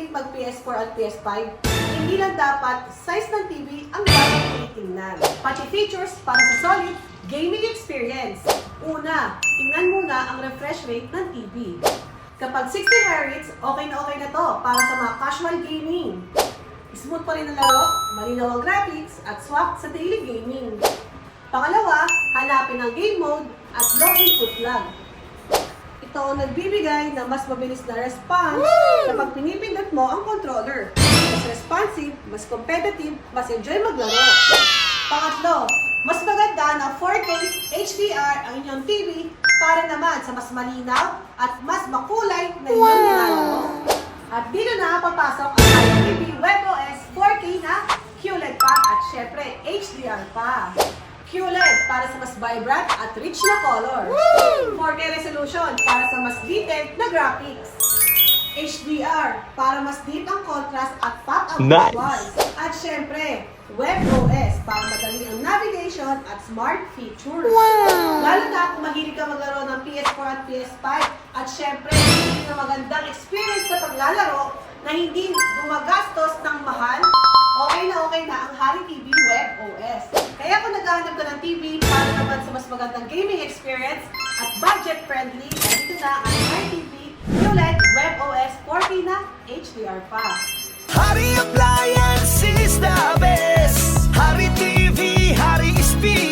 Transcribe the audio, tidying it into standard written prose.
mag PS4 at PS5, hindi lang dapat size ng TV ang dapat tinitingnan. Pati features para sa solid gaming experience. Una, tingnan muna ang refresh rate ng TV. Kapag 60 Hz, okay na to para sa mga casual gaming. Smooth pa rin ang laro, malinaw ang graphics, at swak sa daily gaming. Pangalawa, hanapin ang game mode at low input lag. Ito ang nagbibigay ng mas mabilis na response kapag pinipindot mo ang controller. Mas responsive, mas competitive, mas enjoy maglaro. Pangatlo, mas maganda na 4K HDR ang inyong TV para naman sa mas malinaw at mas makulay na inyong nilalaro. At dito na papasok ang iTV WebOS 4K na QLED pa at syempre HDR pa. QLED para sa mas vibrant at rich na color. 4K resolution para sa mas detailed na graphics. HDR para mas deep ang contrast at pop ang visuals. At syempre, WebOS para madali ang navigation at smart features. Lalo na kung mahilig ka maglaro ng PS4 at PS5 at syempre, hindi na magandang experience sa paglalaro na hindi gumagastos ng mahal, okay na ang Hari TV WebOS. Kaya kung naghahanap ka ng TV para naman sa mas magandang gaming experience at budget-friendly, dito na ang Hari TV QLED WebOS 4K na HDR pa. Hari Appliances is the best. Hari TV, Hari Speed.